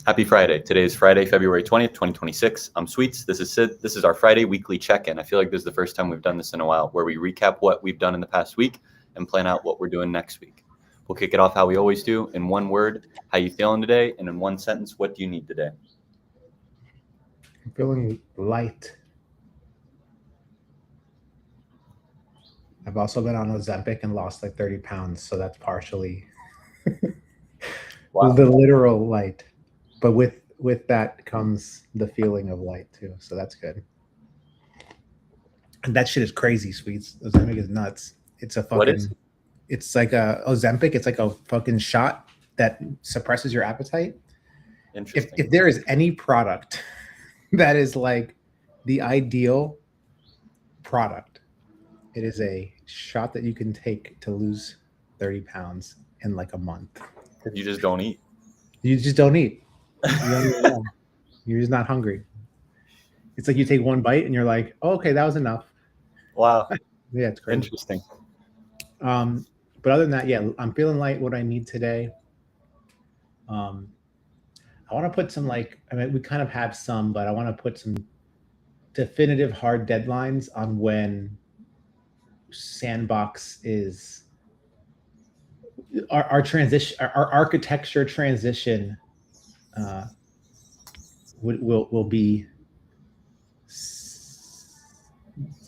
Happy Friday. Today is Friday, February 20th, 2026. I'm Sweets. This is Sid. This is our Friday weekly check-in. I feel like this is the first time we've done this in a while, where we recap what we've done in the past week and plan out what we're doing next week. We'll kick it off how we always do. In one word, how you feeling today? And in one sentence, what do you need today? I'm feeling light. I've also been on Ozempic and lost like 30 pounds, so that's partially Wow. the literal light. But with that comes the feeling of light too, so that's good. And that shit is crazy, Sweets. Ozempic is nuts. It's a What is fucking. It's like a Ozempic. It's like a fucking shot that suppresses your appetite. interesting? If there is any product that is like the ideal product, it is a shot that you can take to lose 30 pounds in like a month. You just don't eat. You just don't eat. You don't even know. You're just not hungry. It's like you take one bite and you're like, oh, okay, that was enough. Wow. Yeah, it's crazy. Interesting. But other than that, yeah, I'm feeling light. What I need today. Um, I want to put some like, I mean, we kind of have some, but I want to put some definitive hard deadlines on when Sandbox is our transition, our architecture transition uh, will be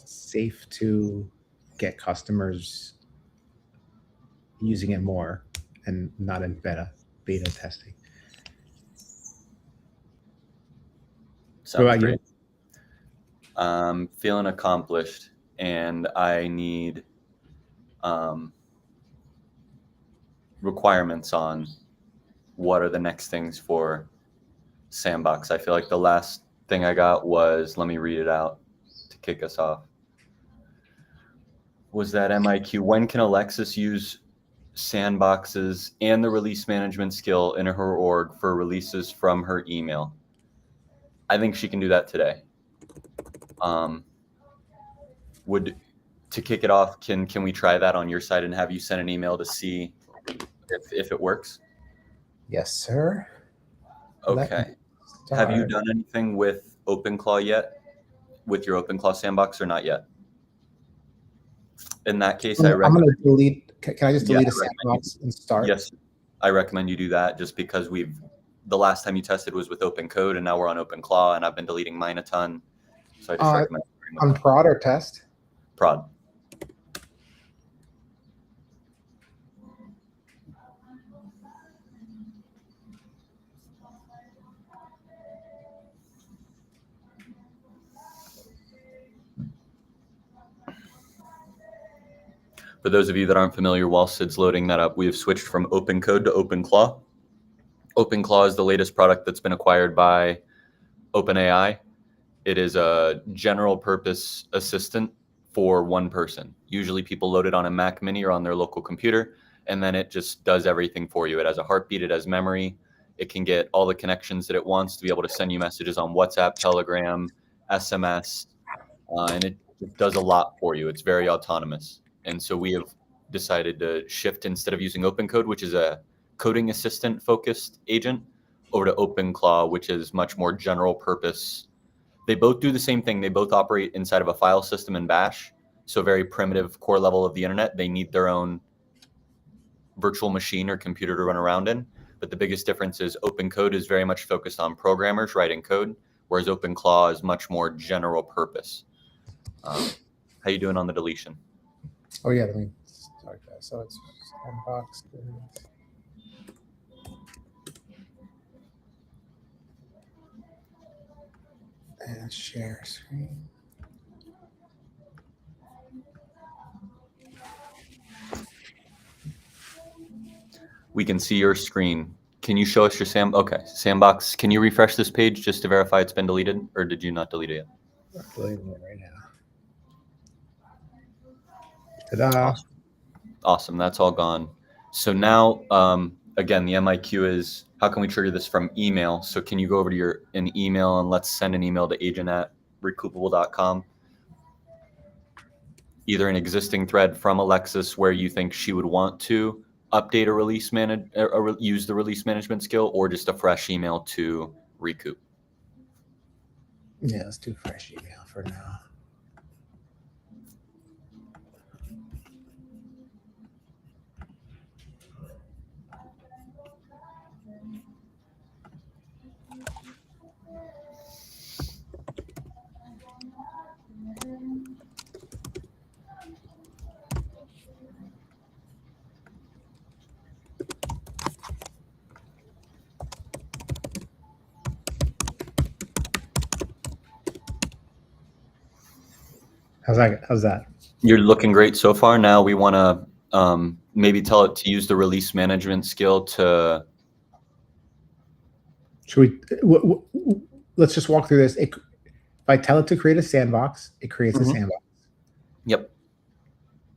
safe to get customers using it more and not in beta testing. What Sounds about great. you? Feeling accomplished, and I need requirements on what are the next things for Sandbox. I feel like the last thing I got was, let me read it out to kick us off. Was that MIQ? When can Alexis use Sandboxes and the release management skill in her org for releases from her email? I think she can do that today. To kick it off, can we try that on your side and have you send an email to see if it works? Yes, sir. Okay. Have you done anything with OpenClaw yet? With your OpenClaw sandbox or not yet? In that case, I I'm recommend. going to delete. Can I just delete Yeah, a sandbox and start? Yes, I recommend you do that, just because the last time you tested was with OpenCode, and now we're on OpenClaw, and I've been deleting mine a ton. So I just recommend on prod or test. Prod. For those of you that aren't familiar, while Sid's loading that up, we have switched from OpenCode to OpenClaw. OpenClaw is the latest product that's been acquired by OpenAI. It is a general purpose assistant for one person. Usually people load it on a Mac Mini or on their local computer, and then it just does everything for you. It has a heartbeat, it has memory, it can get all the connections that it wants to be able to send you messages on WhatsApp, Telegram, SMS, and it does a lot for you. It's very autonomous. And so we have decided to shift, instead of using OpenCode, which is a coding assistant focused agent, over to OpenClaw, which is much more general purpose. They both do the same thing. They both operate inside of a file system in Bash. So very primitive core level of the internet. They need their own virtual machine or computer to run around in. But the biggest difference is OpenCode is very much focused on programmers writing code, whereas OpenClaw is much more general purpose. How you doing on the deletion? Oh yeah, let me start that. So it's sandbox. And share screen. We can see your screen. Can you show us your sandbox? Can you refresh this page just to verify it's been deleted, or did you not delete it yet? I'm deleting it right now. Ta-da! Awesome. That's all gone. So now, again, the MIQ is, how can we trigger this from email? So can you go over to an email, and let's send an email to agent@recoupable.com. Either an existing thread from Alexis where you think she would want to update use the release management skill, or just a fresh email to Recoup? Yeah, let's do fresh email for now. How's that? You're looking great so far. Now we want to maybe tell it to use the release management skill to. Should we? Let's just walk through this. If I tell it to create a sandbox, it creates a sandbox. Yep.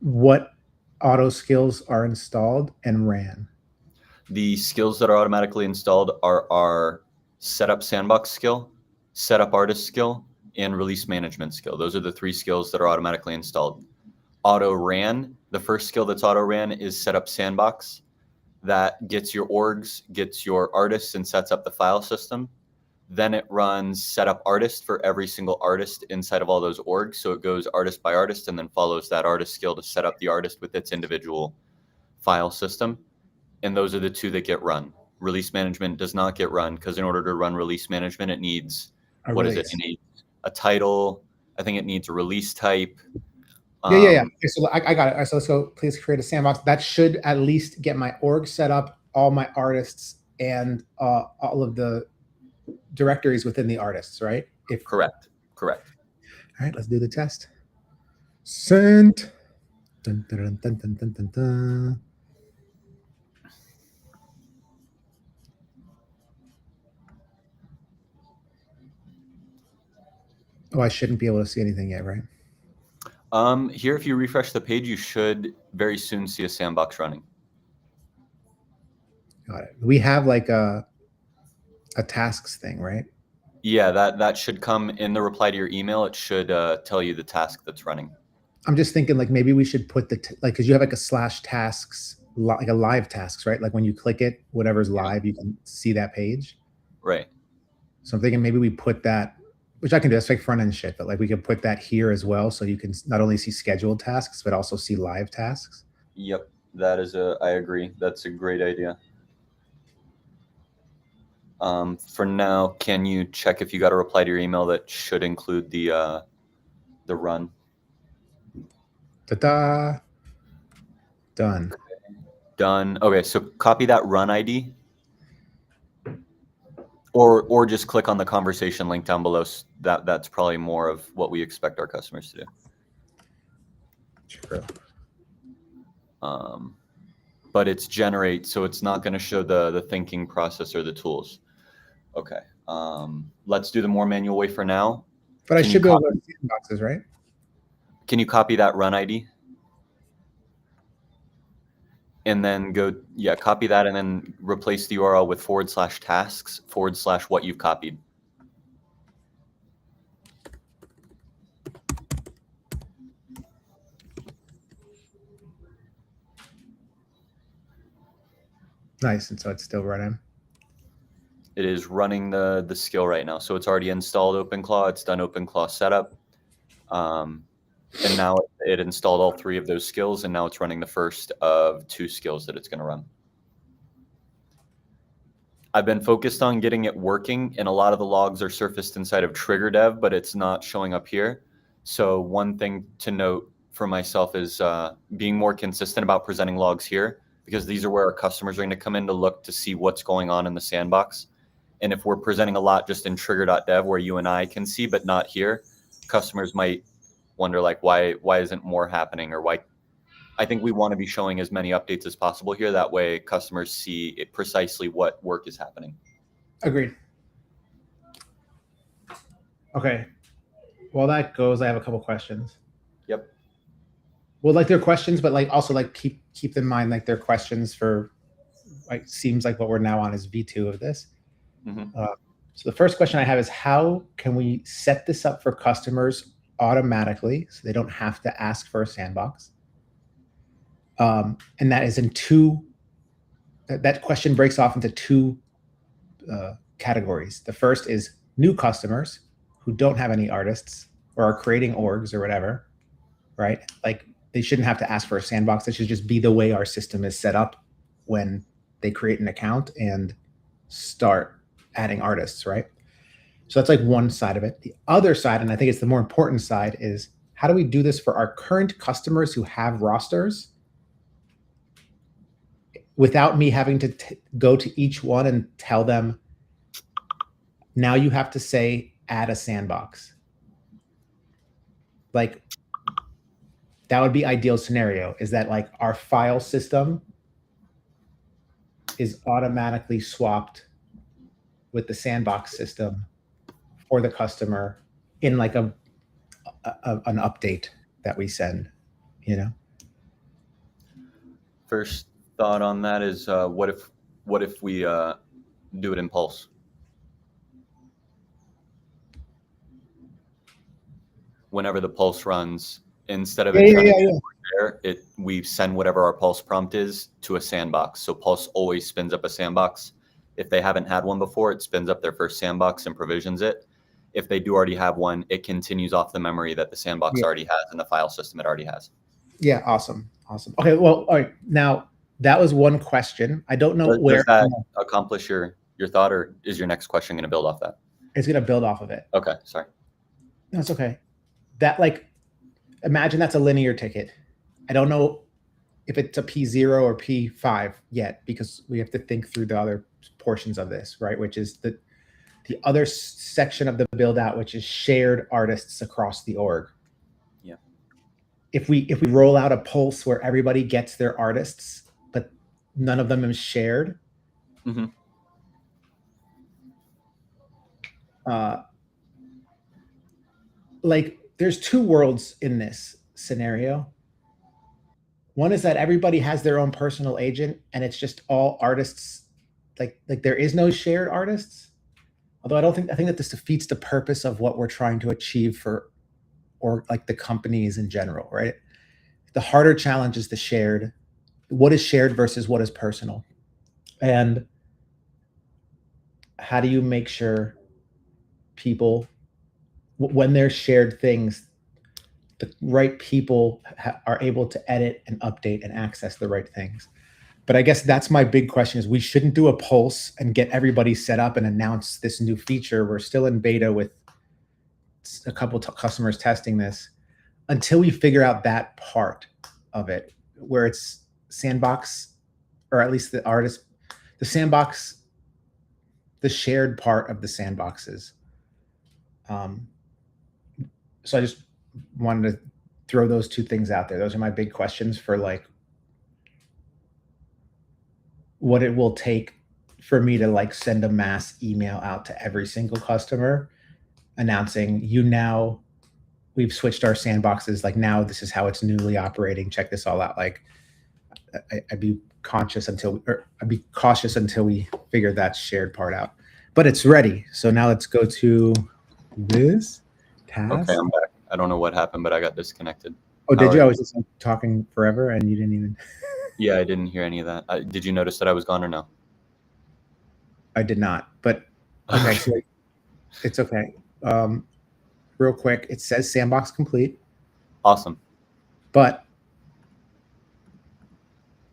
What auto skills are installed and ran? The skills that are automatically installed are our setup sandbox skill, setup artist skill, and release management skill. Those are the 3 skills that are automatically installed. Auto ran, the first skill that's auto ran is setup sandbox. That gets your orgs, gets your artists, and sets up the file system. Then it runs setup artist for every single artist inside of all those orgs. So it goes artist by artist and then follows that artist skill to set up the artist with its individual file system. And those are the 2 that get run. Release management does not get run because in order to run release management, it needs, It needs a title. I think it needs a release type. Yeah. Okay, so I got it. All right, so let's go. Please create a sandbox. That should at least get my org set up, all my artists, and all of the directories within the artists, right? Correct. All right, let's do the test. Sent. Dun, dun, dun, dun, dun, dun, dun. Oh, I shouldn't be able to see anything yet, right? Here, if you refresh the page, you should very soon see a sandbox running. Got it. We have like a tasks thing, right? Yeah, that should come in the reply to your email. It should tell you the task that's running. I'm just thinking like maybe we should put because you have like a /tasks, like a live tasks, right? Like when you click it, whatever's live, you can see that page. Right. So I'm thinking maybe we put that, which I can do. That's like front end shit, but like we could put that here as well, so you can not only see scheduled tasks but also see live tasks. Yep, that is I agree. That's a great idea. For now, can you check if you got a reply to your email that should include the run? Ta-da! Done. Done. Okay, so copy that run ID, or just click on the conversation link down below. That's probably more of what we expect our customers to do. True. But it's generate, so it's not going to show the thinking process or the tools. Okay. Let's do the more manual way for now. But I should be able to see boxes, right? Can you copy that run ID? And then copy that and then replace the URL with /tasks / what you've copied. Nice, and so it's still running. It is running the skill right now. So it's already installed OpenClaw. It's done OpenClaw setup. And now it installed all 3 of those skills, and now it's running the first of 2 skills that it's going to run. I've been focused on getting it working, and a lot of the logs are surfaced inside of Trigger Dev, but it's not showing up here. So one thing to note for myself is being more consistent about presenting logs here, because these are where our customers are going to come in to look to see what's going on in the sandbox. And if we're presenting a lot just in trigger.dev where you and I can see, but not here, customers might wonder like, why isn't more happening, or why? I think we want to be showing as many updates as possible here. That way customers see it precisely what work is happening. Agreed. Okay. While that goes, I have a couple questions. Yep. Well, like they're questions, but like also like keep in mind like they're questions for like seems like what we're now on is V2 of this. Mm-hmm. So the first question I have is how can we set this up for customers automatically so they don't have to ask for a sandbox? And that is in 2 that question breaks off into two categories. The first is new customers who don't have any artists or are creating orgs or whatever, right? Like they shouldn't have to ask for a sandbox. It should just be the way our system is set up when they create an account and start adding artists, right? So that's like one side of it. The other side, and I think it's the more important side, is how do we do this for our current customers who have rosters without me having to go to each one and tell them, now you have to say, add a sandbox. Like that would be ideal scenario, is that like our file system is automatically swapped with the sandbox system for the customer in like an update that we send, you know? First thought on that is what if we do it in Pulse? Whenever the Pulse runs, instead of we send whatever our Pulse prompt is to a sandbox. So Pulse always spins up a sandbox. If they haven't had one before, it spins up their first sandbox and provisions it. If they do already have one, it continues off the memory that the sandbox already has and the file system it already has. Yeah, awesome. Okay, well, all right. Now, that was one question. I don't know where. Does that accomplish your thought, or is your next question going to build off that? It's going to build off of it. Okay, sorry. That's okay. That, like, imagine that's a linear ticket. I don't know if it's a P0 or P5 yet, because we have to think through the other portions of this, right? Which is the other section of the build out, which is shared artists across the org. Yeah. If we roll out a pulse where everybody gets their artists, but none of them is shared, like there's two worlds in this scenario. One is that everybody has their own personal agent and it's just all artists. Like there is no shared artists. Although I think that this defeats the purpose of what we're trying to achieve or like the companies in general, right? The harder challenge is the shared. What is shared versus what is personal? And how do you make sure people, when there's shared things, the right people are able to edit and update and access the right things? But I guess that's my big question, is we shouldn't do a pulse and get everybody set up and announce this new feature. We're still in beta with a couple customers testing this until we figure out that part of it, where it's sandbox, or at least the sandbox, the shared part of the sandboxes. So I just wanted to throw those two things out there. Those are my big questions for like what it will take for me to like send a mass email out to every single customer announcing, we've switched our sandboxes. Like now this is how it's newly operating. Check this all out. Like I'd be cautious until we figure that shared part out, but it's ready. So now let's go to this task. Okay, I'm back. I don't know what happened, but I got disconnected. Oh, did you? I was just talking forever and you didn't even. Yeah, I didn't hear any of that. Did you notice that I was gone or no? I did not, but okay, so it's okay. Real quick, it says sandbox complete. Awesome. But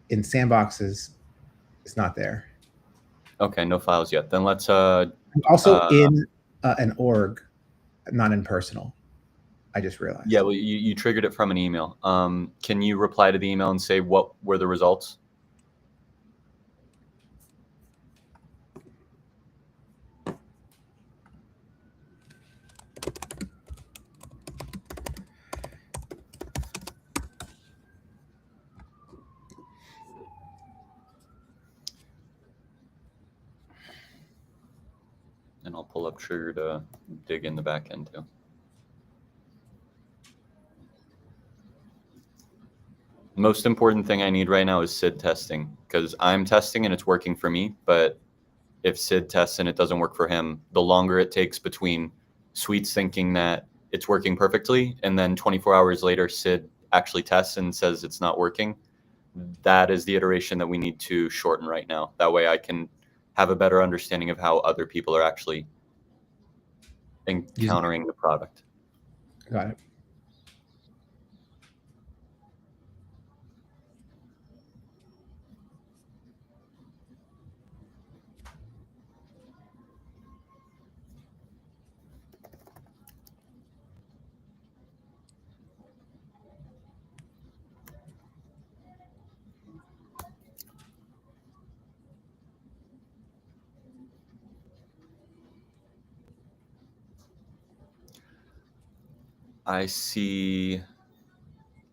in sandboxes, it's not there. Okay, no files yet. Then let's also in an org, not in personal. I just realized. Yeah, well, you triggered it from an email. Can you reply to the email and say what were the results? And I'll pull up Trigger to dig in the back end too. Most important thing I need right now is SID testing, because I'm testing and it's working for me. But if SID tests and it doesn't work for him, the longer it takes between Sweets thinking that it's working perfectly and then 24 hours later, SID actually tests and says it's not working, that is the iteration that we need to shorten right now. That way I can have a better understanding of how other people are actually encountering the product. Got it. I see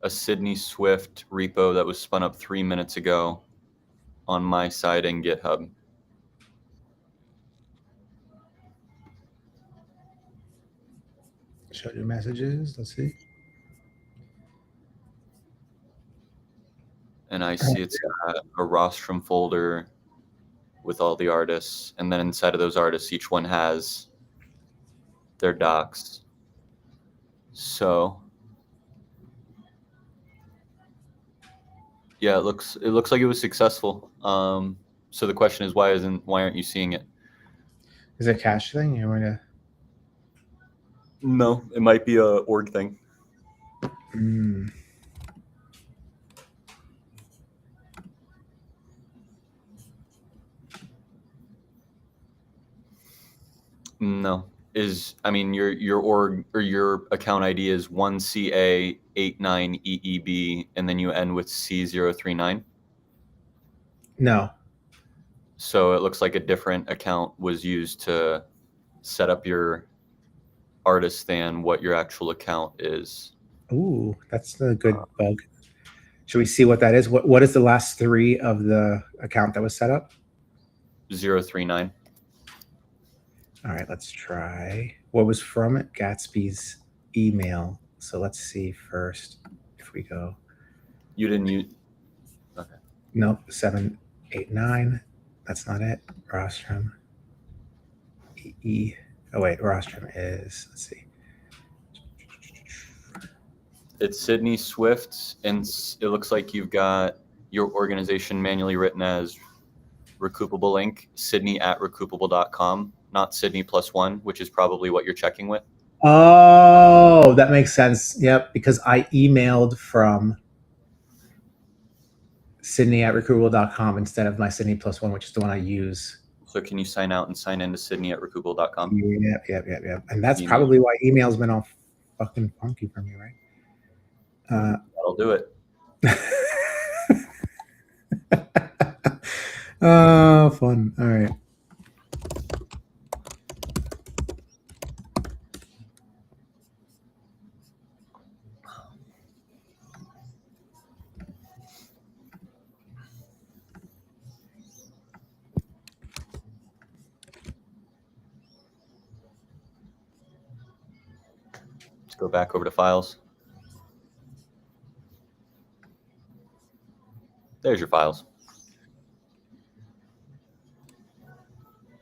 a Sydney Swift repo that was spun up 3 minutes ago on my side in GitHub. Show your messages. Let's see. And I see it's got a rostrum folder with all the artists. And then inside of those artists, each one has their docs. So yeah, it looks like it was successful. So the question is, why aren't you seeing it? Is it a cache thing? You want to? No, it might be a org thing. No, your org or your account ID is 1CA89EEB, and then you end with C039. No. So it looks like a different account was used to set up your artist than what your actual account is. Ooh, that's a good bug. Should we see what that is? What is the last three of the account that was set up? 039. All right, let's try. What was from it? Gatsby's email. So let's see first if we go. You didn't use. Okay. Nope, 789. That's not it. Rostrum. Oh wait, Rostrum is. Let's see. It's Sydney Swift, and it looks like you've got your organization manually written as Recoupable Inc. Sydney@recoupable.com, not Sydney +1, which is probably what you're checking with. Oh, that makes sense. Yep, because I emailed from Sydney@recoupable.com instead of my Sydney +1, which is the one I use. So can you sign out and sign into Sydney@recoupable.com? Yep. And that's probably why email's been all fucking funky for me, right? That'll do it. Oh, fun. All right. Let's go back over to files. There's your files.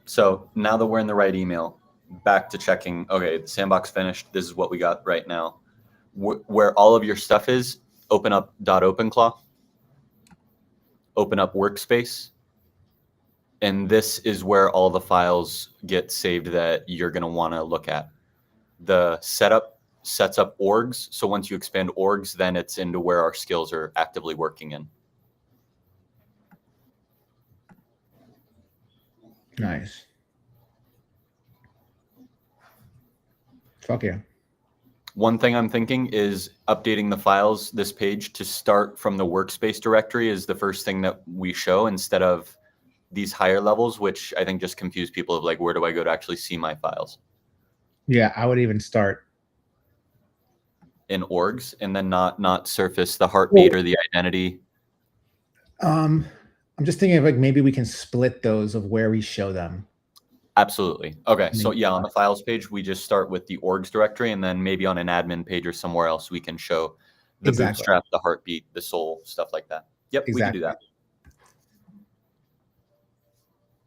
So now that we're in the right email, back to checking, okay, the sandbox finished. This is what we got right now. Where all of your stuff is, open up .openclaw, open up workspace, and this is where all the files get saved that you're going to want to look at. The setup sets up orgs. So once you expand orgs, then it's into where our skills are actively working in. Nice. Fuck yeah. One thing I'm thinking is updating the files, this page, to start from the workspace directory is the first thing that we show instead of these higher levels, which I think just confuse people of like, where do I go to actually see my files? Yeah, I would even start in orgs and then not surface the heartbeat or the identity. I'm just thinking of like maybe we can split those of where we show them. Absolutely. Okay. So yeah, on the files page, we just start with the orgs directory, and then maybe on an admin page or somewhere else, we can show the bootstrap, the heartbeat, the soul, stuff like that. Yep, we can do that.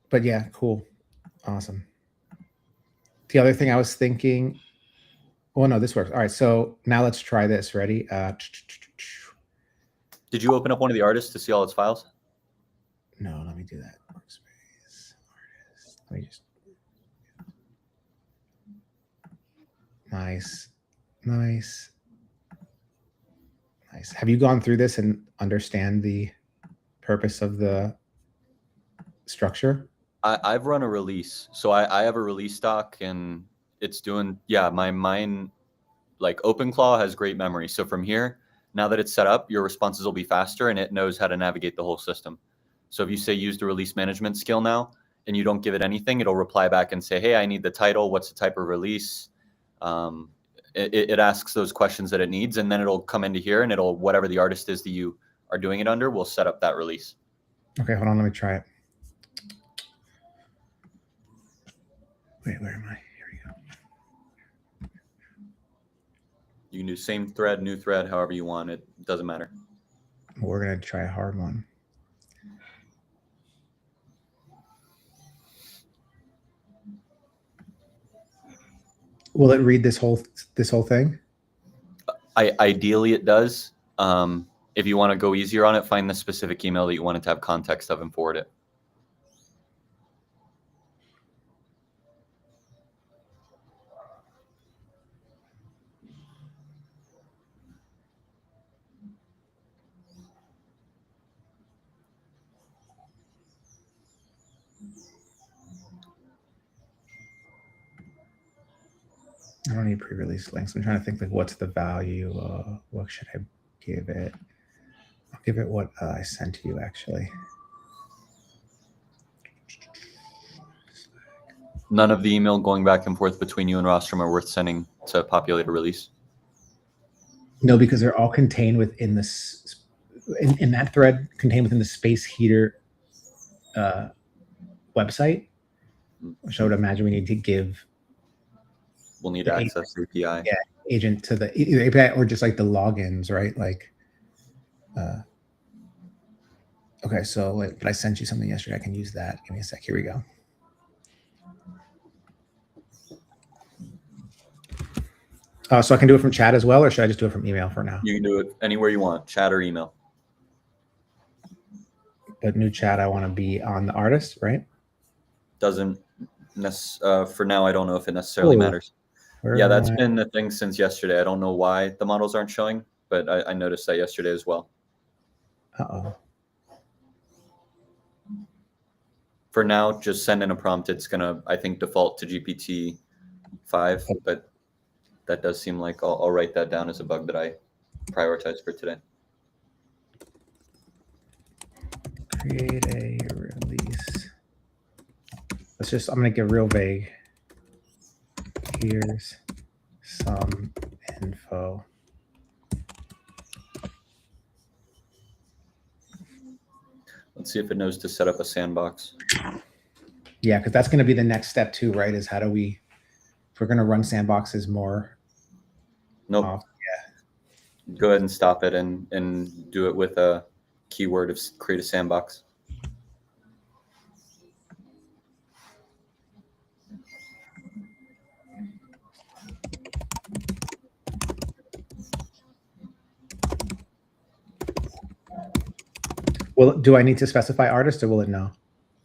But yeah, cool. Awesome. The other thing I was thinking, oh no, this works. All right, so now let's try this. Ready? Did you open up one of the artists to see all its files? No, let me do that. Workspace, artist. Let me just. Nice. Nice. Nice. Have you gone through this and understand the purpose of the structure? I've run a release. So I have a release doc and it's doing, yeah, mine, like OpenClaw has great memory. So from here, now that it's set up, your responses will be faster and it knows how to navigate the whole system. So if you say use the release management skill now and you don't give it anything, it'll reply back and say, hey, I need the title. What's the type of release? It asks those questions that it needs, and then it'll come into here and it'll, whatever the artist is that you are doing it under, will set up that release. Okay, hold on. Let me try it. Wait, where am I? Here we go. You can do same thread, new thread, however you want. It doesn't matter. We're going to try a hard one. Will it read this whole thing? Ideally, it does. If you want to go easier on it, find the specific email that you want it to have context of and forward it. I don't need pre-release links. I'm trying to think like what's the value? What should I give it? I'll give it what I sent to you actually. None of the email going back and forth between you and Rostrum are worth sending to populate a release. No, because they're all contained within this in that thread contained within the Space Heater website, which I would imagine we need to give. We'll need to access the API. Yeah, agent to the either API or just like the logins, right? Like, okay, so like, but I sent you something yesterday. I can use that. Give me a sec. Here we go. So I can do it from chat as well, or should I just do it from email for now? You can do it anywhere you want, chat or email. But new chat, I want to be on the artist, right? Doesn't for now. I don't know if it necessarily matters. Yeah, that's been the thing since yesterday. I don't know why the models aren't showing, but I noticed that yesterday as well. Uh-oh. For now, just send in a prompt. It's gonna, I think, default to GPT-5, but that does seem like I'll write that down as a bug that I prioritize for today. Create a release. Let's just, I'm gonna get real vague. Here's some info. Let's see if it knows to set up a sandbox. Yeah, because that's going to be the next step too, right? Is how do we, if we're going to run sandboxes more. Nope. Yeah. Go ahead and stop it and do it with a keyword of create a sandbox. Well, do I need to specify artist or will it know?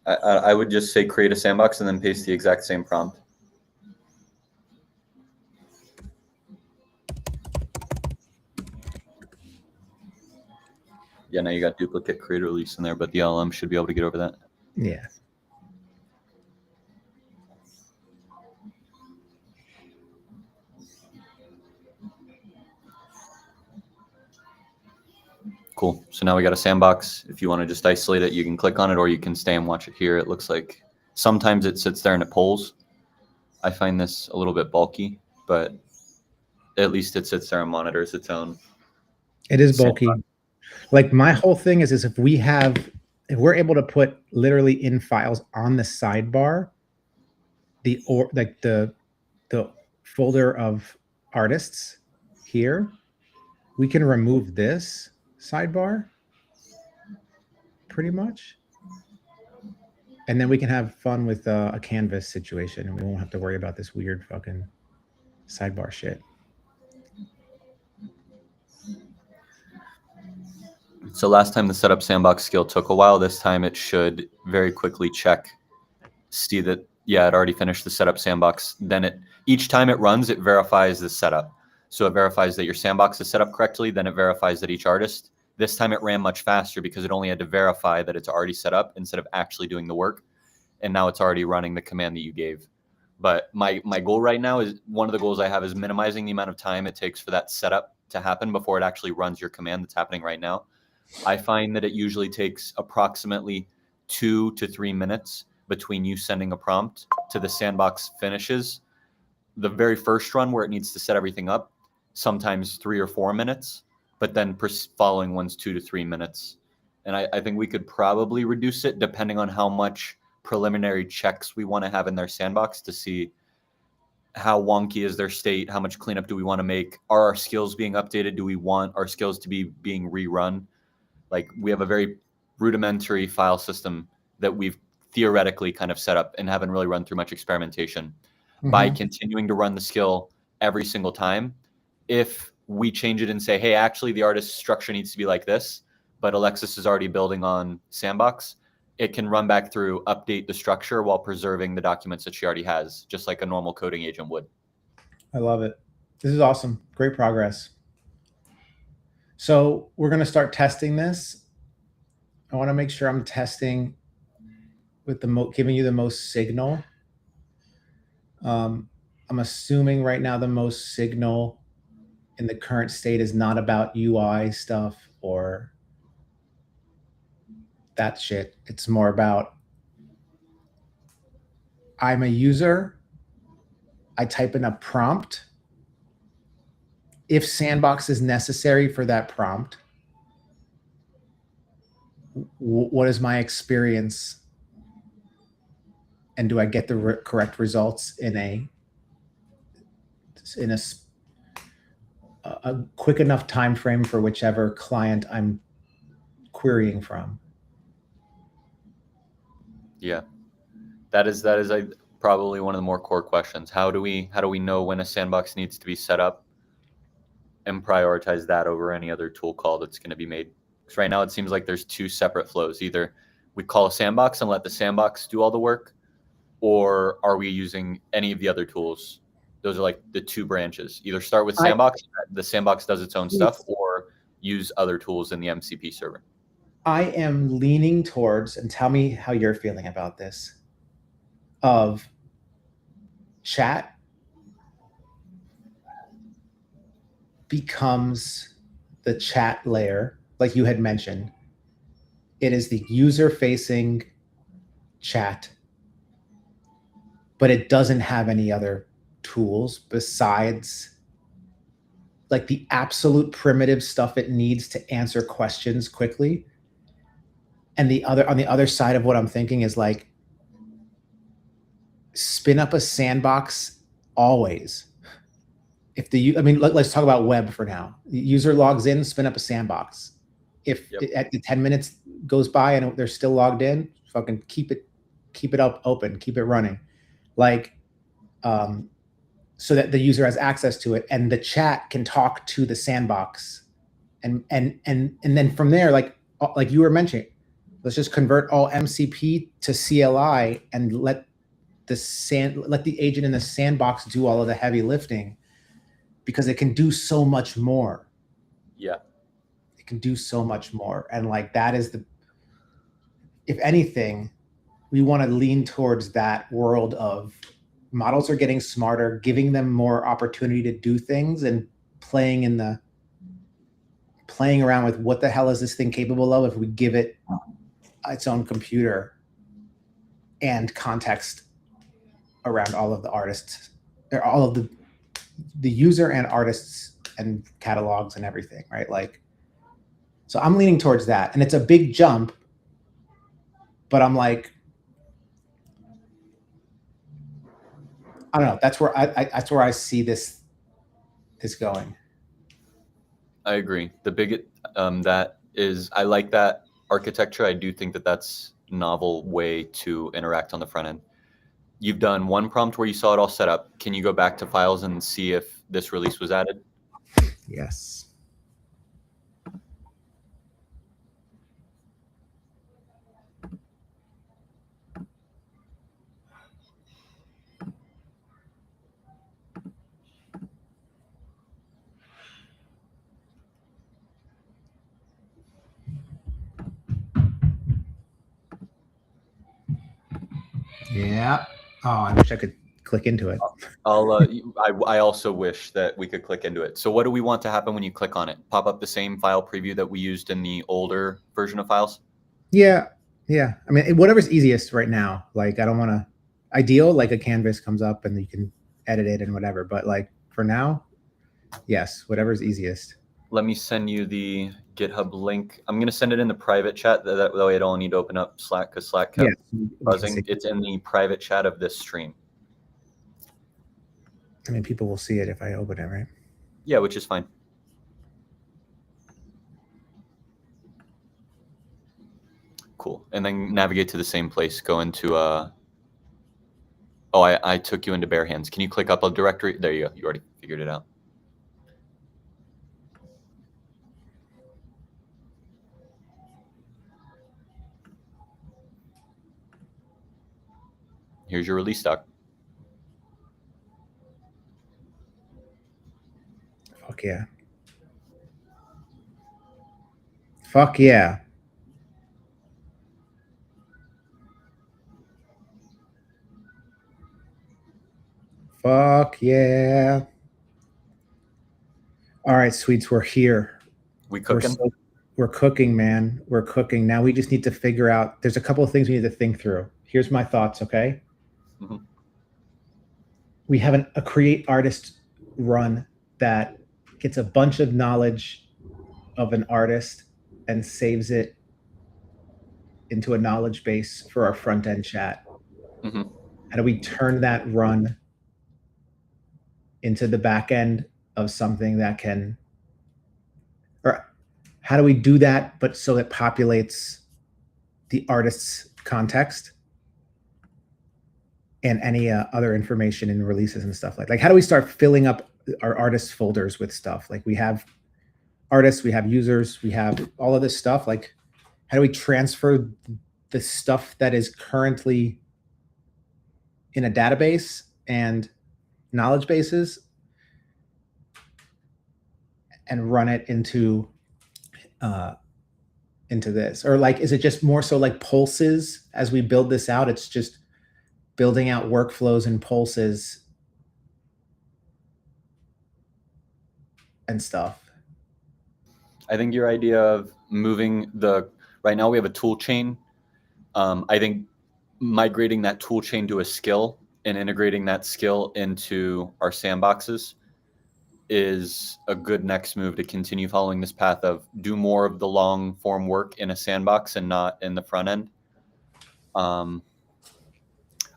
I would just say create a sandbox and then paste the exact same prompt. Yeah, now you got duplicate create release in there, but the LLM should be able to get over that. Yeah. Cool. So now we got a sandbox. If you want to just isolate it, you can click on it or you can stay and watch it here. It looks like sometimes it sits there and it polls. I find this a little bit bulky, but at least it sits there and monitors its own. It is bulky. Like my whole thing is if we're able to put literally in files on the sidebar, the folder of artists here, we can remove this sidebar pretty much. And then we can have fun with a canvas situation and we won't have to worry about this weird fucking sidebar shit. So last time the setup sandbox skill took a while. This time it should very quickly check, see that, yeah, it already finished the setup sandbox. Then each time it runs, it verifies the setup. So it verifies that your sandbox is set up correctly. Then it verifies that each artist. This time it ran much faster because it only had to verify that it's already set up instead of actually doing the work. And now it's already running the command that you gave. But my goal right now is, one of the goals I have is minimizing the amount of time it takes for that setup to happen before it actually runs your command that's happening right now. I find that it usually takes approximately 2 to 3 minutes between you sending a prompt to the sandbox finishes. The very first run where it needs to set everything up, sometimes 3 or 4 minutes, but then following ones 2 to 3 minutes. And I think we could probably reduce it depending on how much preliminary checks we want to have in their sandbox to see how wonky is their state, how much cleanup do we want to make, are our skills being updated, do we want our skills to be being rerun? Like, we have a very rudimentary file system that we've theoretically kind of set up and haven't really run through much experimentation. By continuing to run the skill every single time, if we change it and say, hey, actually the artist's structure needs to be like this, but Alexis is already building on Sandbox, it can run back through, update the structure while preserving the documents that she already has, just like a normal coding agent would. I love it. This is awesome. Great progress. So we're going to start testing this. I want to make sure I'm testing with giving you the most signal. I'm assuming right now the most signal in the current state is not about UI stuff or that shit. It's more about, I'm a user, I type in a prompt. If Sandbox is necessary for that prompt, what is my experience? And do I get the correct results in a quick enough time frame for whichever client I'm querying from? Yeah, that is probably one of the more core questions. How do we know when a sandbox needs to be set up and prioritize that over any other tool call that's going to be made? Because right now it seems like there's two separate flows. Either we call a sandbox and let the sandbox do all the work, or are we using any of the other tools? Those are like the two branches. Either start with sandbox, the sandbox does its own stuff, or use other tools in the MCP server. I am leaning towards, and tell me how you're feeling about this, of chat becomes the chat layer, like you had mentioned. It is the user-facing chat, but it doesn't have any other tools besides like the absolute primitive stuff it needs to answer questions quickly. And on the other side of what I'm thinking is like, spin up a sandbox always. Let's talk about web for now. The user logs in, spin up a sandbox. If at the 10 minutes goes by and they're still logged in, fucking keep it up open, keep it running. Like, so that the user has access to it and the chat can talk to the sandbox. And then from there, like you were mentioning, let's just convert all MCP to CLI and let the agent in the sandbox do all of the heavy lifting, because it can do so much more. Yeah. It can do so much more. And like, that is if anything, we want to lean towards that world of models are getting smarter, giving them more opportunity to do things and playing around with what the hell is this thing capable of if we give it its own computer and context around all of the artists, or all of the user and artists and catalogs and everything, right? Like, so I'm leaning towards that, and it's a big jump, but I'm like, I don't know. That's where I see this going. I agree. I like that architecture. I do think that that's a novel way to interact on the front end. You've done one prompt where you saw it all set up. Can you go back to files and see if this release was added? Yes. Yeah. Oh, I wish I could click into it. I also wish that we could click into it. So what do we want to happen when you click on it? Pop up the same file preview that we used in the older version of files? Yeah. Yeah. I mean, whatever's easiest right now. Like, I don't want to, ideal, like a canvas comes up and you can edit it and whatever. But like for now, yes, whatever's easiest. Let me send you the GitHub link. I'm going to send it in the private chat. That way I don't need to open up Slack because Slack kept buzzing. It's in the private chat of this stream. I mean, people will see it if I open it, right? Yeah, which is fine. Cool. And then navigate to the same place. Go into oh, I took you into bare hands. Can you click up a directory? There you go. You already figured it out. Here's your release doc. Fuck yeah. Fuck yeah. Fuck yeah. All right, sweets, we're here. We cooking? We're cooking, man. We're cooking. Now we just need to figure out, there's a couple of things we need to think through. Here's my thoughts, okay? Mm-hmm. We have a create artist run that gets a bunch of knowledge of an artist and saves it into a knowledge base for our front end chat. Mm-hmm. How do we turn that run into the back end of something that can, or how do we do that, but so it populates the artist's context and any other information in releases and stuff like how do we start filling up our artist folders with stuff? Like we have artists, we have users, we have all of this stuff. Like how do we transfer the stuff that is currently in a database and knowledge bases and run it into this? Or like, is it just more so like pulses as we build this out? It's just building out workflows and pulses and stuff. I think your idea of moving right now we have a tool chain. I think migrating that tool chain to a skill and integrating that skill into our sandboxes is a good next move to continue following this path of do more of the long form work in a sandbox and not in the front end.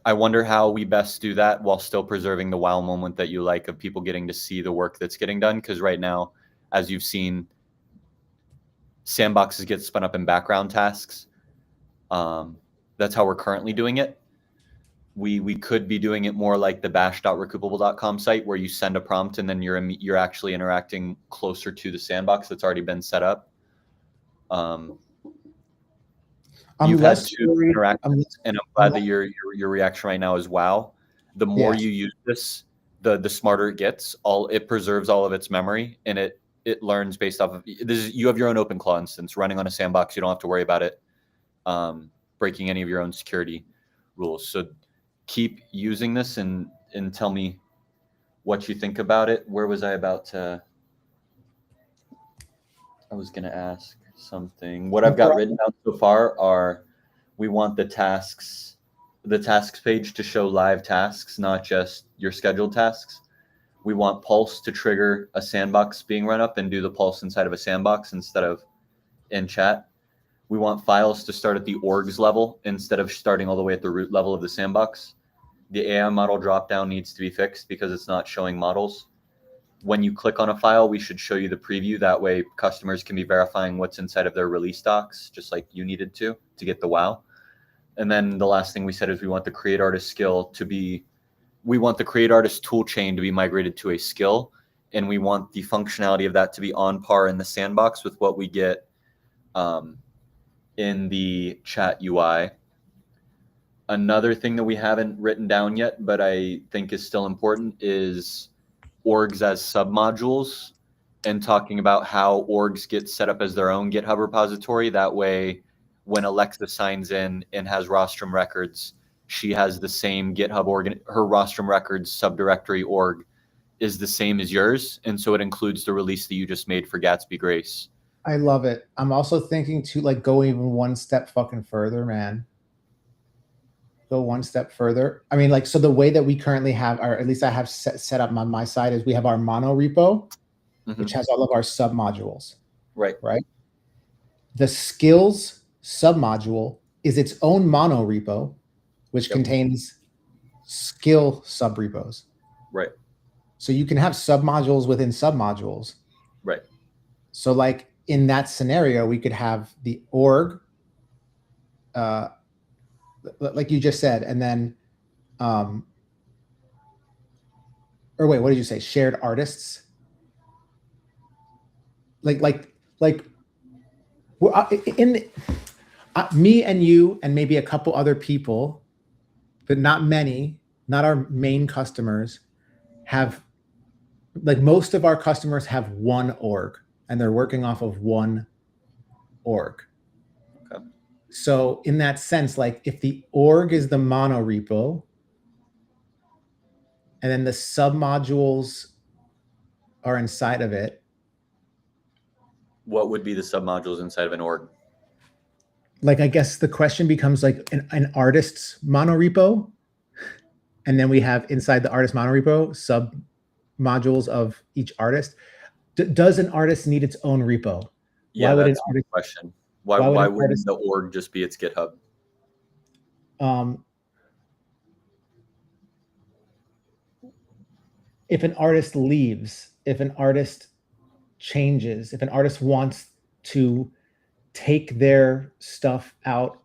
I wonder how we best do that while still preserving the wow moment that you like of people getting to see the work that's getting done. Because right now, as you've seen, sandboxes get spun up in background tasks. That's how we're currently doing it. We could be doing it more like the bash.recoupable.com site where you send a prompt and then you're actually interacting closer to the sandbox that's already been set up. You've had two interactions, and I'm glad that your reaction right now is wow. The more you use this, the smarter it gets. It preserves all of its memory, and it learns based off of this. You have your own OpenClaw instance running on a sandbox. You don't have to worry about it breaking any of your own security rules. So keep using this and tell me what you think about it. Where was I about to? I was going to ask something. What I've got written down so far are we want the tasks page to show live tasks, not just your scheduled tasks. We want Pulse to trigger a sandbox being run up and do the Pulse inside of a sandbox instead of in chat. We want files to start at the orgs level instead of starting all the way at the root level of the sandbox. The AI model dropdown needs to be fixed because it's not showing models. When you click on a file, we should show you the preview. That way customers can be verifying what's inside of their release docs, just like you needed to get the wow. And then the last thing we said is we want the create artist skill we want the create artist tool chain to be migrated to a skill. And we want the functionality of that to be on par in the sandbox with what we get in the chat UI. Another thing that we haven't written down yet, but I think is still important is orgs as submodules and talking about how orgs get set up as their own GitHub repository. That way, when Alexa signs in and has rostrum records, she has the same GitHub her rostrum records subdirectory org is the same as yours. And so it includes the release that you just made for Gatsby Grace. I love it. I'm also thinking to like go even one step fucking further, man. Go one step further. I mean, like, so the way that we currently have, or at least I have set up on my side, is we have our mono repo, which has all of our sub modules. Right. Right. The skills submodule is its own mono repo, which contains skill subrepos. Right. So you can have submodules within submodules. Right. So like in that scenario, we could have the org, like you just said, and then, or wait, what did you say? Shared artists? Like me and you and maybe a couple other people, but not many, not our main customers, have, like, most of our customers have one org and they're working off of one org. Okay. So in that sense, like if the org is the mono repo and then the submodules are inside of it. What would be the submodules inside of an org? Like, I guess the question becomes like an artist's mono repo. And then we have inside the artist mono repo sub modules of each artist. Does an artist need its own repo? Yeah, that's the question. Why wouldn't the org just be its GitHub? If an artist leaves, if an artist changes, if an artist wants to take their stuff out,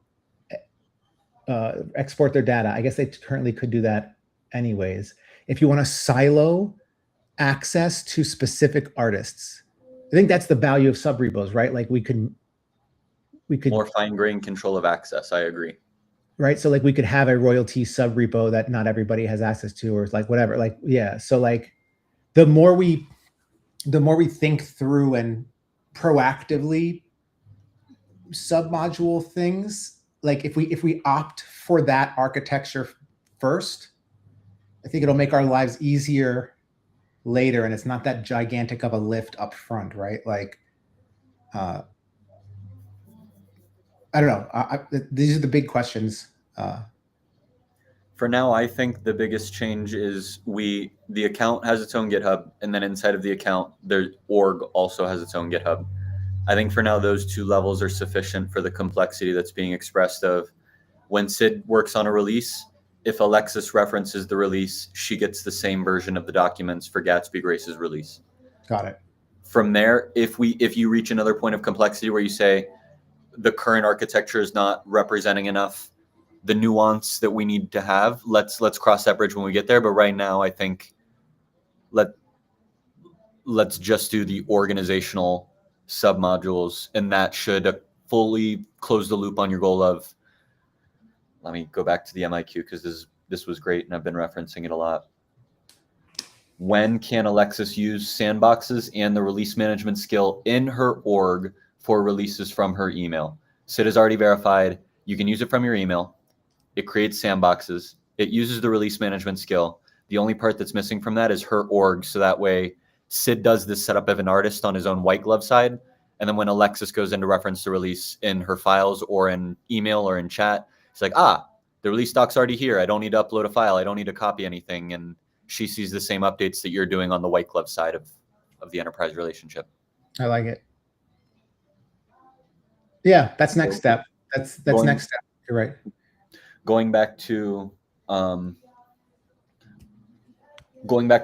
export their data, I guess they currently could do that anyways. If you want to silo access to specific artists, I think that's the value of subrepos, right? Like we could more fine-grained control of access. I agree. Right. So like we could have a royalty subrepo that not everybody has access to, or it's like whatever. Like, yeah. So like the more we think through and proactively submodule things, like if we opt for that architecture first, I think it'll make our lives easier later, and it's not that gigantic of a lift up front, right? Like, I don't know. These are the big questions. For now, I think the biggest change is the account has its own GitHub, and then inside of the account, their org also has its own GitHub. I think for now, those two levels are sufficient for the complexity that's being expressed of when Sid works on a release, if Alexis references the release, she gets the same version of the documents for Gatsby Grace's release. Got it. From there, if you reach another point of complexity where you say the current architecture is not representing enough the nuance that we need to have, let's cross that bridge when we get there. But right now, I think let's just do the organizational submodules, and that should fully close the loop on your goal of, let me go back to the MIQ because this was great and I've been referencing it a lot. When can Alexis use sandboxes and the release management skill in her org for releases from her email? Sid has already verified you can use it from your email. It creates sandboxes. It uses the release management skill. The only part that's missing from that is her org. So that way Sid does this setup of an artist on his own white glove side. And then when Alexis goes in to reference the release in her files or in email or in chat, it's like, the release doc's already here. I don't need to upload a file. I don't need to copy anything. And she sees the same updates that you're doing on the white glove side of the enterprise relationship. I like it. Yeah, that's next step. That's next step. You're right. Going back to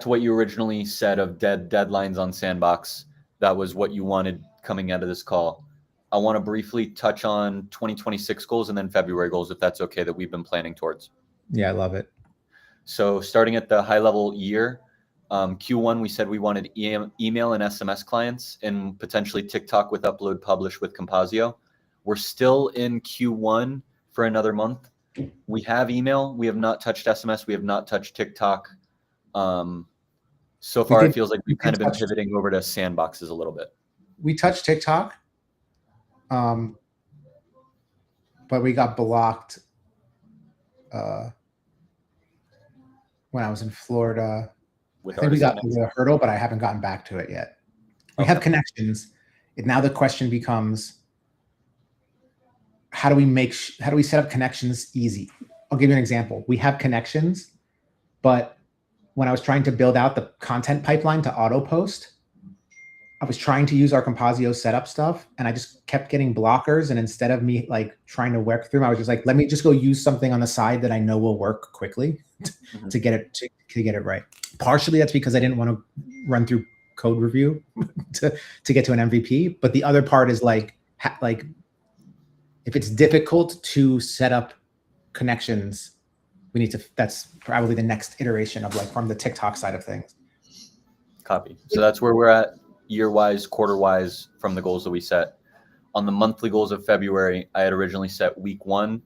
what you originally said of deadlines on Sandbox, that was what you wanted coming out of this call. I want to briefly touch on 2026 goals and then February goals, if that's okay, that we've been planning towards. Yeah, I love it. So starting at the high level year, Q1, we said we wanted email and SMS clients and potentially TikTok with upload publish with Composio. We're still in Q1 for another month. We have email. We have not touched SMS. We have not touched TikTok. So far, it feels like we've kind of been pivoting over to sandboxes a little bit. We touched TikTok, but we got blocked when I was in Florida. With I think we got artists the hurdle, but I haven't gotten back to it yet. We Okay. have connections. Now the question becomes, how do we set up connections easy? I'll give you an example. We have connections, but when I was trying to build out the content pipeline to auto post, I was trying to use our Composio setup stuff, and I just kept getting blockers. And instead of me like trying to work through them, I was just like, let me just go use something on the side that I know will work quickly to get it right. Partially that's because I didn't want to run through code review to get to an MVP. But the other part is like if it's difficult to set up connections, we need to. That's probably the next iteration of like from the TikTok side of things. Copy. So that's where we're at year-wise, quarter-wise from the goals that we set. On the monthly goals of February, I had originally set week 1,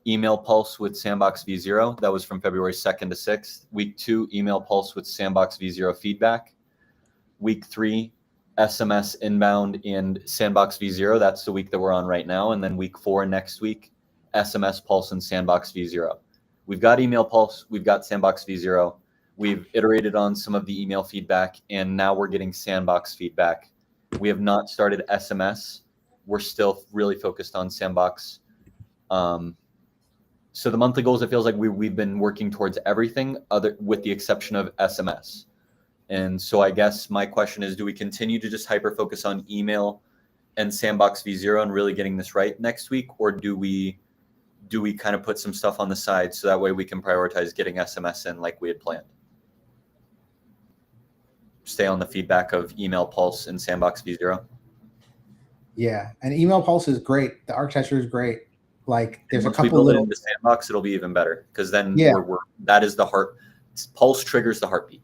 email pulse with Sandbox V0. That was from February 2nd to 6th. Week 2, email pulse with Sandbox V0 feedback. Week 3, SMS inbound and Sandbox V0. That's the week that we're on right now. And then week 4 next week, SMS pulse and Sandbox V0. We've got email pulse. We've got Sandbox V0. We've iterated on some of the email feedback, and now we're getting Sandbox feedback. We have not started SMS. We're still really focused on Sandbox. So the monthly goals, it feels like we've been working towards everything other with the exception of SMS. And so I guess my question is, do we continue to just hyper focus on email and Sandbox V0 and really getting this right next week? Or do we kind of put some stuff on the side so that way we can prioritize getting SMS in like we had planned? Stay on the feedback of email pulse and Sandbox V0. Yeah, and email pulse is great. The architecture is great. Like there's once a couple we build little it into Sandbox, it'll be even better because then Yeah. that is the heart. Pulse triggers the heartbeat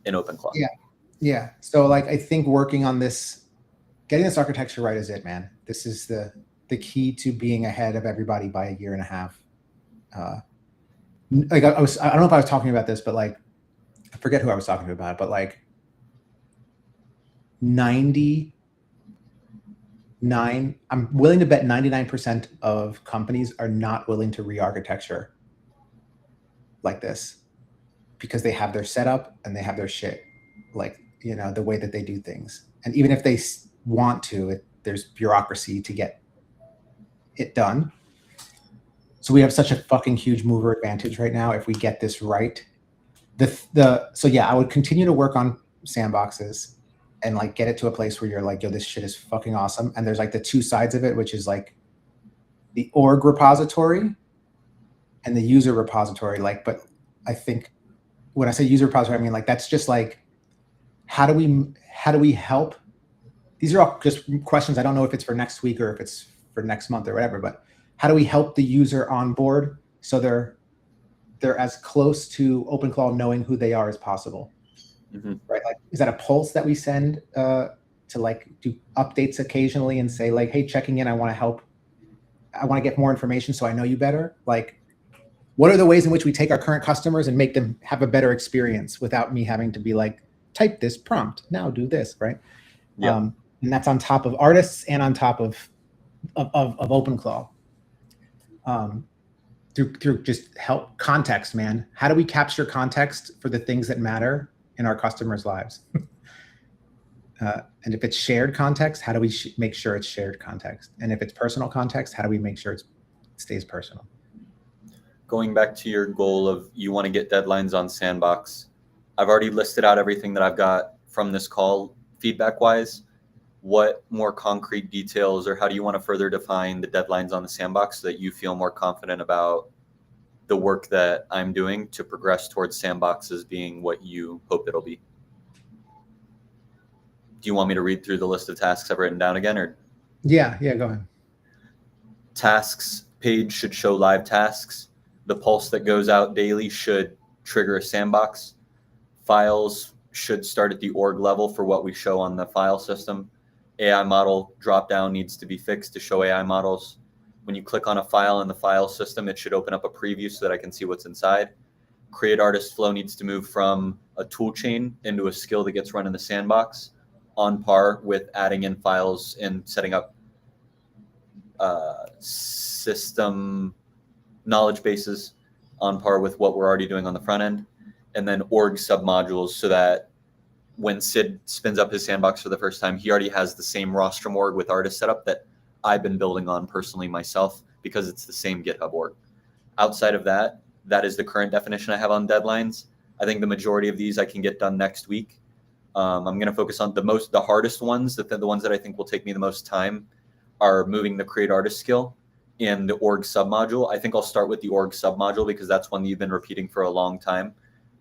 in OpenClaw. Yeah. So like I think working on this, getting this architecture right is it, man. This is the key to being ahead of everybody by a year and a half. Like I don't know if I was talking about this, but like I forget who I was talking to about it, but like 99, I'm willing to bet 99% of companies are not willing to re-architecture like this because they have their setup and they have their shit, like, you know, the way that they do things. And even if they want to, there's bureaucracy to get it done. So we have such a fucking huge mover advantage right now if we get this right. So yeah, I would continue to work on sandboxes and like get it to a place where you're like, yo, this shit is fucking awesome. And there's like the two sides of it, which is like the org repository and the user repository. Like, but I think when I say user repository, I mean like that's just like how do we help? These are all just questions. I don't know if it's for next week or if it's for next month or whatever, but how do we help the user on board so they're as close to OpenClaw knowing who they are as possible? Mm-hmm. Right? Like, is that a pulse that we send to like do updates occasionally and say like, hey, checking in, I want to help. I want to get more information so I know you better. Like, what are the ways in which we take our current customers and make them have a better experience without me having to be like, type this prompt, now do this, right? Yeah. And that's on top of artists and on top of OpenClaw. Through just help context, man. How do we capture context for the things that matter in our customers' lives? And if it's shared context, how do we make sure it's shared context? And if it's personal context, how do we make sure it stays personal? Going back to your goal of you want to get deadlines on Sandbox, I've already listed out everything that I've got from this call feedback-wise. What more concrete details or how do you want to further define the deadlines on the Sandbox so that you feel more confident about the work that I'm doing to progress towards Sandboxes being what you hope it'll be? Do you want me to read through the list of tasks I've written down again, or? Yeah, go ahead. Tasks page should show live tasks. The pulse that goes out daily should trigger a Sandbox. Files should start at the org level for what we show on the file system. AI model dropdown needs to be fixed to show AI models. When you click on a file in the file system, it should open up a preview so that I can see what's inside. Create artist flow needs to move from a tool chain into a skill that gets run in the Sandbox, on par with adding in files and setting up system knowledge bases on par with what we're already doing on the front end, and then org submodules so that when Sid spins up his sandbox for the first time, he already has the same rostrum org with artist setup that I've been building on personally myself because it's the same GitHub org. Outside of that, that is the current definition I have on deadlines. I think the majority of these I can get done next week. I'm going to focus on the hardest ones, the ones that I think will take me the most time are moving the create artist skill and the org submodule. I think I'll start with the org submodule because that's one that you've been repeating for a long time.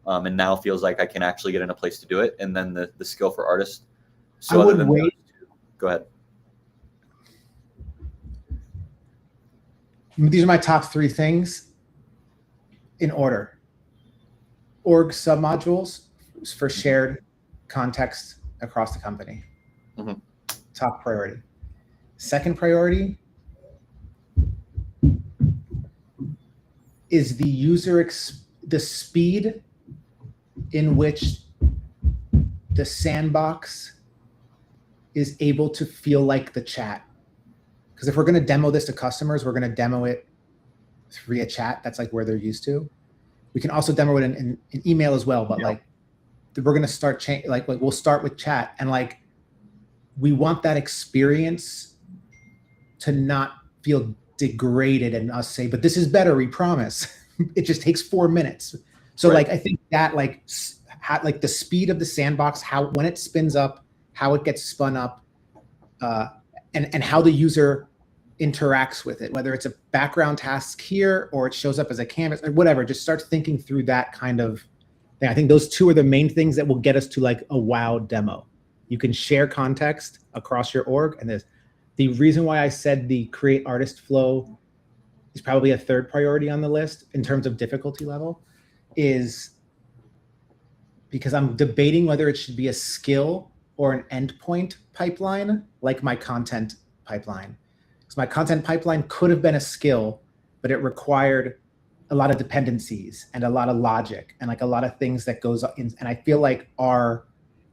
And now feels like I can actually get in a place to do it. And then the skill for artist. So I would wait. Go ahead. These are my top 3 things in order. Org submodules for shared context across the company. Mm-hmm. Top priority. Second priority is the speed in which the sandbox is able to feel like the chat. Because if we're going to demo this to customers, we're going to demo it via chat. That's like where they're used to. We can also demo it in email as well, but like we're going to start like we'll start with chat, and like we want that experience to not feel degraded and us say, but this is better, we promise. It just takes 4 minutes. So right. Like I think that like the speed of the sandbox, when it spins up, how it gets spun up, and how the user interacts with it, whether it's a background task here or it shows up as a canvas or whatever, just start thinking through that kind of thing. I think those 2 are the main things that will get us to like a wow demo. You can share context across your org. And the reason why I said the create artist flow is probably a 3rd priority on the list in terms of difficulty level is because I'm debating whether it should be a skill or an endpoint pipeline, like my content pipeline. So my content pipeline could have been a skill, but it required a lot of dependencies and a lot of logic and like a lot of things that goes in. And I feel like our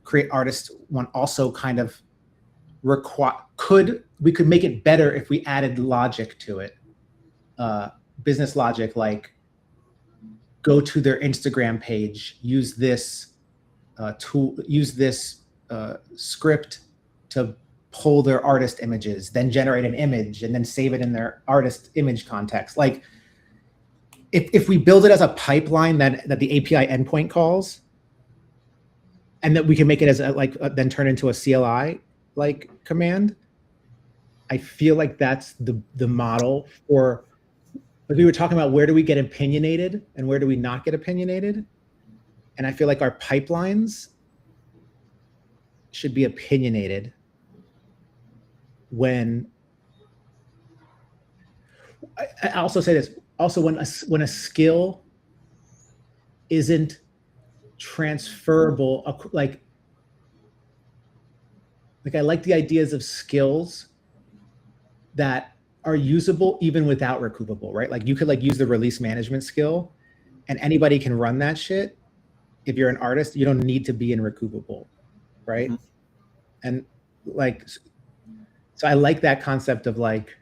create artist one also kind of we could make it better if we added logic to it. Business logic, like go to their Instagram page, use this tool, use this script to pull their artist images, then generate an image and then save it in their artist image context. Like if we build it as a pipeline that the API endpoint calls, and that we can make it as then turn into a CLI like command, I feel like that's the model for, like we were talking about, where do we get opinionated and where do we not get opinionated? And I feel like our pipelines should be opinionated when, I also say this, also when a skill isn't transferable, like I like the ideas of skills that are usable even without recoupable, right? Like you could like use the release management skill and anybody can run that shit. If you're an artist, you don't need to be in recoupable, right? Mm-hmm. And like, so I like that concept of like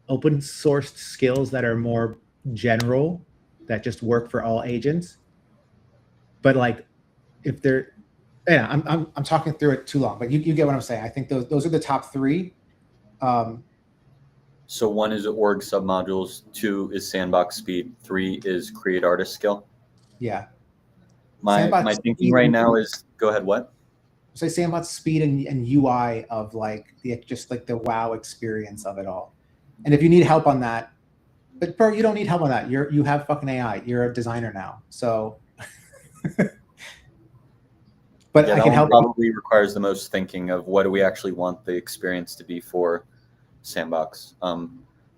open sourced skills that are more general, that just work for all agents. But like, if they're, yeah, I'm talking through it too long, but you get what I'm saying. I think those are the top 3. So 1 is org submodules, 2 is sandbox speed, 3 is create artist skill. Yeah. My thinking right now is, go ahead, what? So sandbox speed and UI of like just like the wow experience of it all. And if you need help on that, but bro, you don't need help on that. You have fucking AI. You're a designer now. So but yeah, I can help. Probably requires the most thinking of what do we actually want the experience to be for sandbox.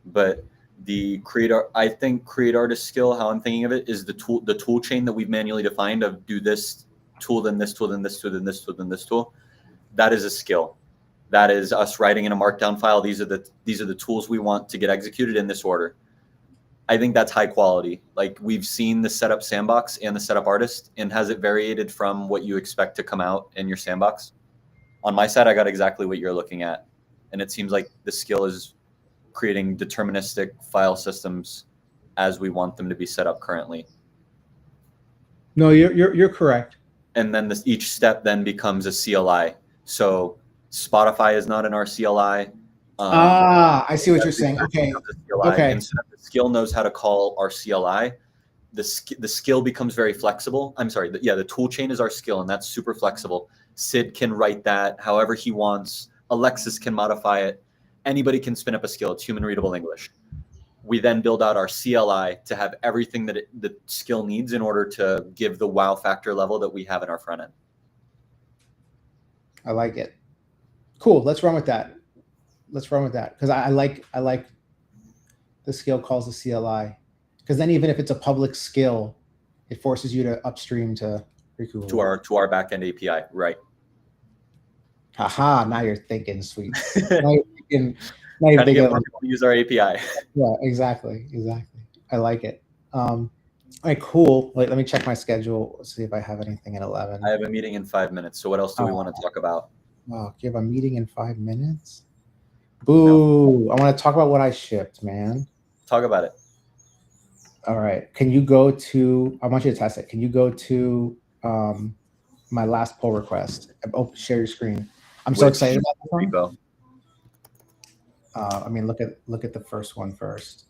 But I think create artist skill, how I'm thinking of it, is the tool chain that we've manually defined of do this tool, then this tool, then this tool, then this tool, then this tool. That is a skill. That is us writing in a markdown file. These are the tools we want to get executed in this order. I think that's high quality. Like we've seen the setup sandbox and the setup artist, and has it variated from what you expect to come out in your sandbox? On my side, I got exactly what you're looking at. And it seems like the skill is creating deterministic file systems as we want them to be set up currently. No, you're correct. And then each step then becomes a CLI. So Spotify is not in our CLI. I see what you're saying. Okay. Okay. And so the skill knows how to call our CLI. The skill becomes very flexible. I'm sorry. The tool chain is our skill, and that's super flexible. Sid can write that however he wants. Alexis can modify it. Anybody can spin up a skill. It's human readable English. We then build out our CLI to have everything that the skill needs in order to give the wow factor level that we have in our front end. I like it. Cool. Let's run with that. Because I like the skill calls the CLI. Because then even if it's a public skill, it forces you to upstream to Recoup. To our backend API, right? Haha! Now you're thinking, sweet. Now you're thinking more people use our API. Yeah, exactly. I like it. All right, cool. Wait, let me check my schedule. Let's see if I have anything at 11. I have a meeting in 5 minutes. So what else do we want to talk about? Oh, you have a meeting in 5 minutes? Boo! No. I want to talk about what I shipped, man. Talk about it. All right. Can you go to? I want you to test it. Can you go to my last pull request? Share your screen. I'm so excited about this one. I mean, look at the first one first.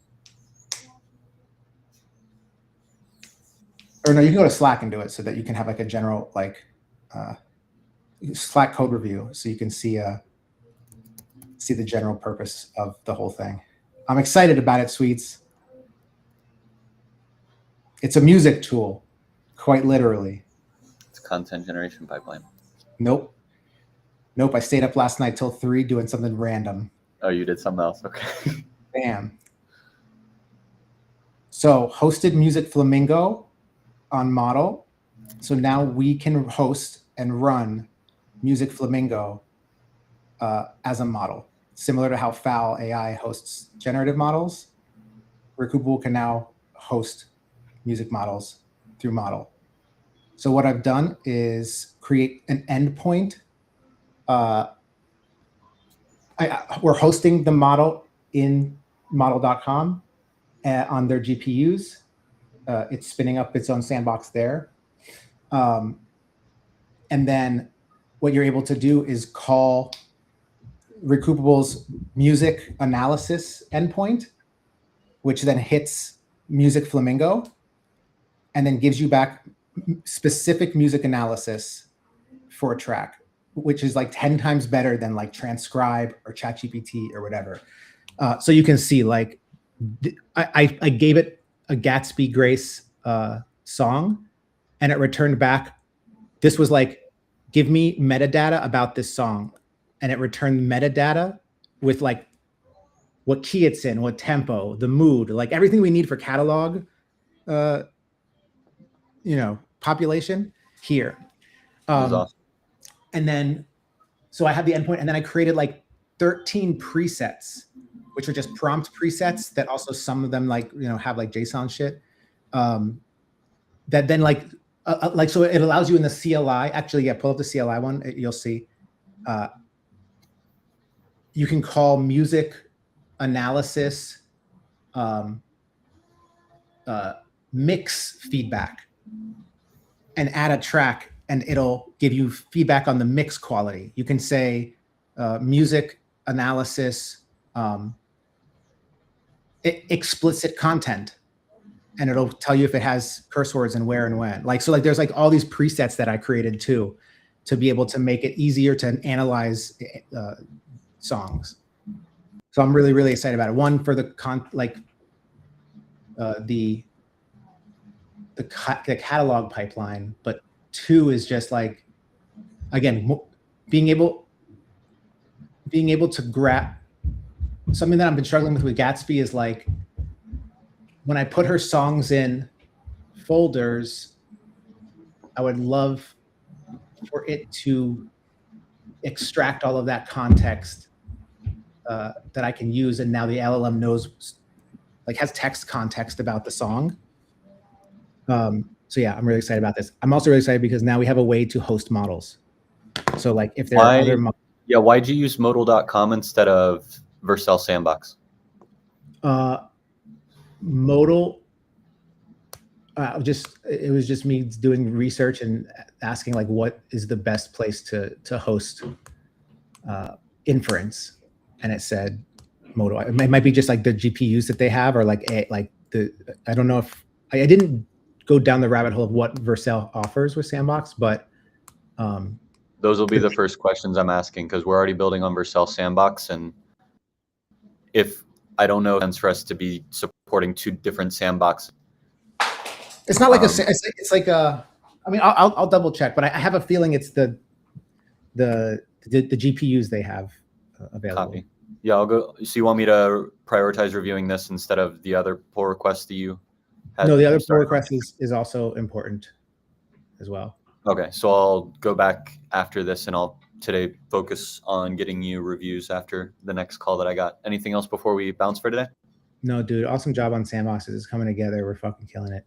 Or no, you can go to Slack and do it so that you can have like a general Slack code review, so you can see the general purpose of the whole thing. I'm excited about it, sweets. It's a music tool, quite literally. It's a content generation pipeline. Nope. I stayed up last night till 3 doing something random. Oh, you did something else. Okay. Bam. So hosted Music Flamingo on model. So now we can host and run Music Flamingo as a model, similar to how FAL AI hosts generative models. Recoup can now host music models through model. So what I've done is create an endpoint. We're hosting the model in model.com on their GPUs. It's spinning up its own sandbox there. And then what you're able to do is call Recoupable's music analysis endpoint, which then hits Music Flamingo and then gives you back specific music analysis for a track, which is like 10 times better than like Transcribe or ChatGPT or whatever. So you can see, like, I gave it a Gatsby Grace song, and it returned back. This was like, give me metadata about this song. And it returned metadata with like what key it's in, what tempo, the mood, like everything we need for catalog, population here. Awesome. And then, so I have the endpoint, and then I created like 13 presets, which are just prompt presets that also some of them have like JSON shit. That then so it allows you in the CLI, actually, yeah, pull up the CLI one, you'll see. You can call music analysis mix feedback and add a track, and it'll give you feedback on the mix quality. You can say music analysis explicit content, and it'll tell you if it has curse words and where and when. There's like all these presets that I created too, to be able to make it easier to analyze songs. So I'm really, really excited about it. One, for the catalog pipeline, but two is just like, again, being able to grab something that I've been struggling with Gatsby is like, when I put her songs in folders, I would love for it to extract all of that context that I can use, and now the LLM knows, like, has text context about the song. So yeah, I'm really excited about this. I'm also really excited because now we have a way to host models. So like, if there are other why'd you use modal.com instead of Vercel Sandbox? Modal. It was just me doing research and asking like what is the best place to host inference, and it said Modal. It might be just like the GPUs that they have, or like I don't know if I didn't go down the rabbit hole of what Vercel offers with Sandbox, but those will be the first questions I'm asking, because we're already building on Vercel Sandbox, and if I don't know, it's for us to be supporting 2 different sandboxes. It's not like it's like a. I mean, I'll double check, but I have a feeling it's the GPUs they have available. Copy. Yeah, I'll go. So you want me to prioritize reviewing this instead of the other pull request that you had? No, the other pull request is also important as well. Okay, so I'll go back after this, and I'll today focus on getting you reviews after the next call that I got. Anything else before we bounce for today? No, dude. Awesome job on Sandboxes. It's coming together. We're fucking killing it.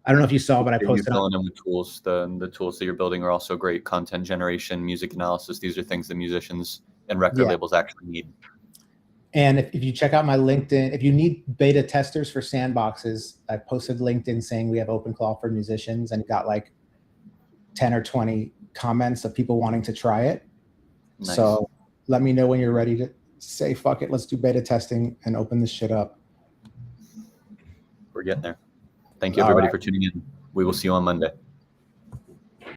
I don't know if you saw, but I posted. You're filling in with tools. The tools that you're building are also great. Content generation, music analysis. These are things that musicians and record labels actually need. And if you check out my LinkedIn, if you need beta testers for Sandboxes, I posted LinkedIn saying we have OpenClaw for musicians, and got like 10 or 20 comments of people wanting to try it. Nice. So let me know when you're ready to say, fuck it, let's do beta testing and open this shit up. We're getting there. Thank you, everybody, for tuning in. We will see you on Monday.